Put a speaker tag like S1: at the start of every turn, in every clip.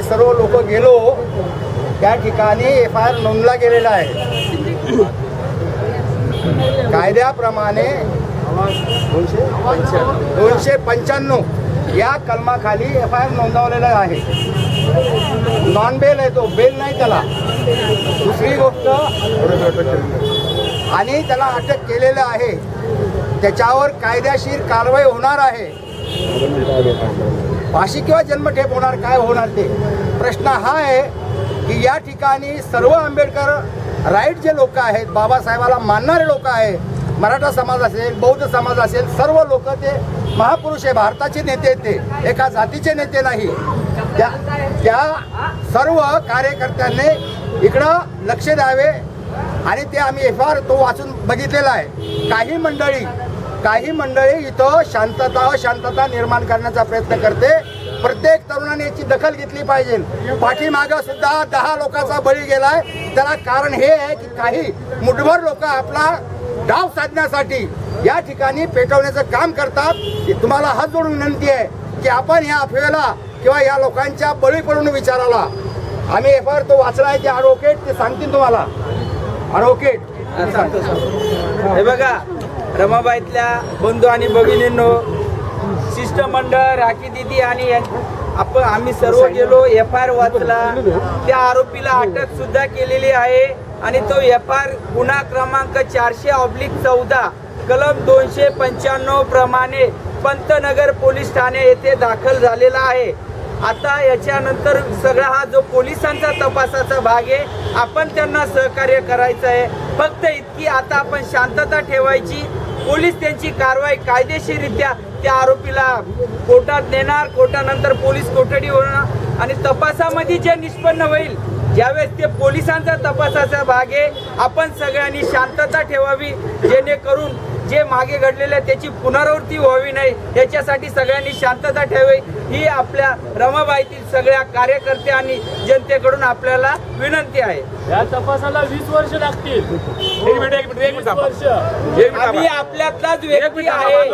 S1: सर्व लोक गेलो त्या ठिकाणी FIR नोंदला गेलेला आहे। कायद्याप्रमाणे 295 या कलमाखाली FIR नोंदवलेला आहे। नॉन बेल आहे तो, बेल नाही त्याला। दुसरी गोष्ट, आणि त्याला अटक केलेलं आहे, त्याच्यावर कायदेशीर कारवाई होणार आहे। फाशी किंवा जन्मठेप होणार, काय होणार ते प्रश्न हा आहे की या ठिकाणी सर्व आंबेडकर राईट जे लोक आहेत, बाबासाहेबाला मानणारे लोक आहेत, मराठा समाज असेल, बौद्ध समाज असेल, सर्व लोक ते महापुरुष आहे, भारताचे नेते ते, एका जातीचे नेते नाही। त्या सर्व कार्यकर्त्यांनी इकडं लक्ष द्यावे आणि ते आम्ही FIR तो वाचून बघितलेला आहे। काही मंडळी इथं शांतता निर्माण करण्याचा प्रयत्न करते। प्रत्येक तरुणाने याची दखल घेतली पाहिजे। पाठीमागं सुद्धा 10 लोकांचा बळी गेलाय। त्याला कारण हे आहे की काही मुठभर लोक आपला डाव साधण्यासाठी या ठिकाणी पेटवण्याचं काम करतात। तुम्हाला हात जोडून विनंती आहे की आपण या अफवेला किंवा या लोकांच्या बळी पडून विचाराला। आम्ही FIR तो वाचला आहे, ते ॲडव्होकेट ते सांगतील तुम्हाला। ॲडव्होकेट
S2: हे बघा, रमाबाईतल्या बंधू आणि भगिनींनो, शिष्टमंडळ, राखी दिदी आणि आम्ही सर्व गेलो, FIR वाचला, त्या आरोपीला अटक सुद्धा केलेली आहे आणि तो FIR गुन्हा क्रमांक 400/14 कलम 295 प्रमाणे पंतनगर पोलीस ठाणे येथे दाखल झालेला आहे। आता याच्यानंतर सगळा हा जो पोलिसांचा तपासाचा भाग आहे, आपण त्यांना सहकार्य करायचं आहे। फक्त इतकी आता आपण शांतता ठेवायची। पोलीस त्यांची कारवाई कायदेशीररित्या त्या आरोपीला कोर्टात नेणार, कोर्टानंतर पोलीस कोठडी होणार आणि तपासामध्ये जे निष्पन्न होईल, ज्यावेळेस ते पोलिसांचा तपासाचा भाग आहे, आपण सगळ्यांनी शांतता ठेवावी, जेणेकरून जे मागे घडलेले आहे त्याची पुनरावृत्ती व्हावी नाही, याच्यासाठी सगळ्यांनी शांतता ठेवावी ही आपल्या रमाबाईतील सगळ्या कार्यकर्ते आणि जनतेकडून आपल्याला विनंती आहे।
S3: या तपासाला 20 वर्ष लागतील।
S2: आम्ही आपल्यातलाच व्यक्ती आहे।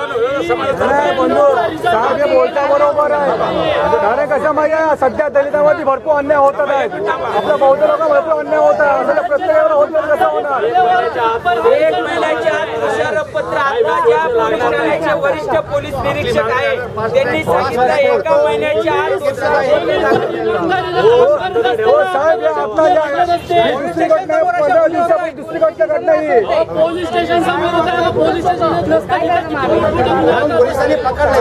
S4: बोलता बरोबर आहे। कसं माहिती आहे, सध्या दलितांवरती भरपूर अन्याय होतात आहेत, आपल्या बौद्ध लोकांना भरपूर अन्याय होत आहे। प्रत्येकावर होत कसं होणार?
S2: 1 महिन्याच्या आत तुषारपत्र आता ज्या पोलीस ठाण्याचे वरिष्ठ पोलीस निरीक्षक आहे त्यांनी सांगितलं 1 महिन्याच्या आत
S4: दुसरी घटना घडली।
S3: पोलीस स्टेशन समोर पोलीस
S1: पोलिसांनी पकडले,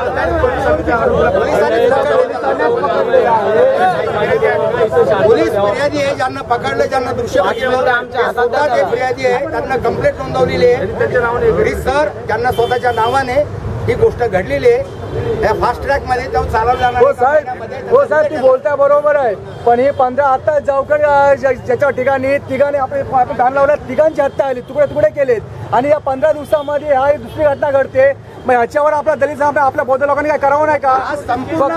S1: पोलीस फिर्यादी आहे, ज्यांना पकडले, ज्यांना दृश्य बघितलं ते फिर्यादी आहे, त्यांना कंप्लेंट नोंदवलेली आहे। सर ज्यांना स्वतःच्या नावाने ही गोष्ट घडलेली आहे, या फास्ट ट्रॅक मध्ये जाऊन चालवलं जाणार।
S4: हो साहेब, ती बोलता बरोबर आहे, पण ही 15 आता जावकर ज्याच्या ठिकाणी तिघांनी आपण धान लावला, तिघांची हत्या आली, तुकडे केलेत आणि या 15 दिवसामध्ये हा दुसरी घटना घडते। मग ह्याच्यावर आपल्या दलित आपल्या बौद्ध लोकांनी काय करावं नाही का? नाही, फक्त आम्ही बौद्ध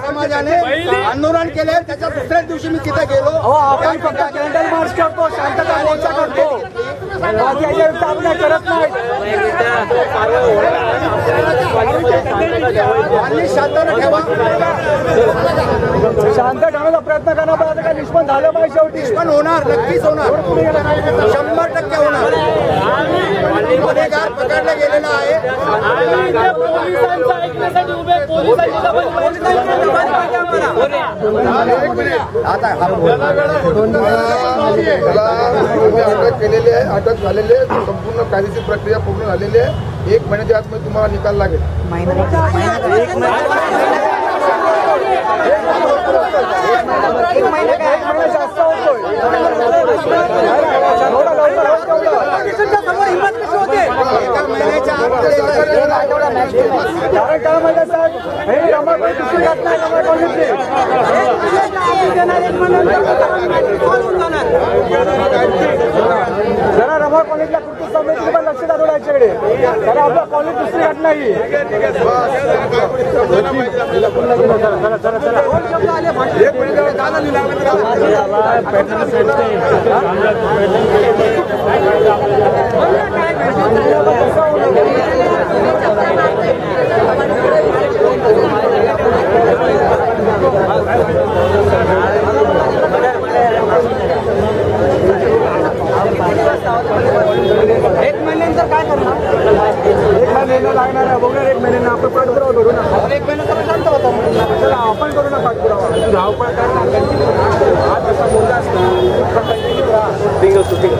S4: समाजाने आंदोलन केले, त्याच्या दुसऱ्याच दिवशी मी तिथे गेलो। आपण फक्त कॅन्डल मार्च करतो, शांतता मोर्चा करतो, आपण करत नाही। शांतता ठेवा, शांत ठेवण्याचा प्रयत्न करणार पाहिजे, काय निष्पन्न झालं पाहिजे, शेवटी निष्पन्न होणार, नक्कीच होणार, 100% होणार। गुन्हेगार पकडला गेलेला आहे।
S5: केलेले आहे, अटक झालेली आहे, संपूर्ण कायदेशीर प्रक्रिया पूर्ण झालेली आहे। 1 महिन्याच्या आतमध्ये तुम्हाला निकाल लागेल।
S4: जरा रमा कॉलेजला कृती समिती पण लक्ष द्या याच्याकडे, कारण आपला कॉलेज दुसरी घटना ही
S3: काय
S4: करू ना पाठपुरावा. तू धावपळ कर ना, कंटिन्यू आज जसा बोलला असता कंटिन्यू राहा. शूटिंग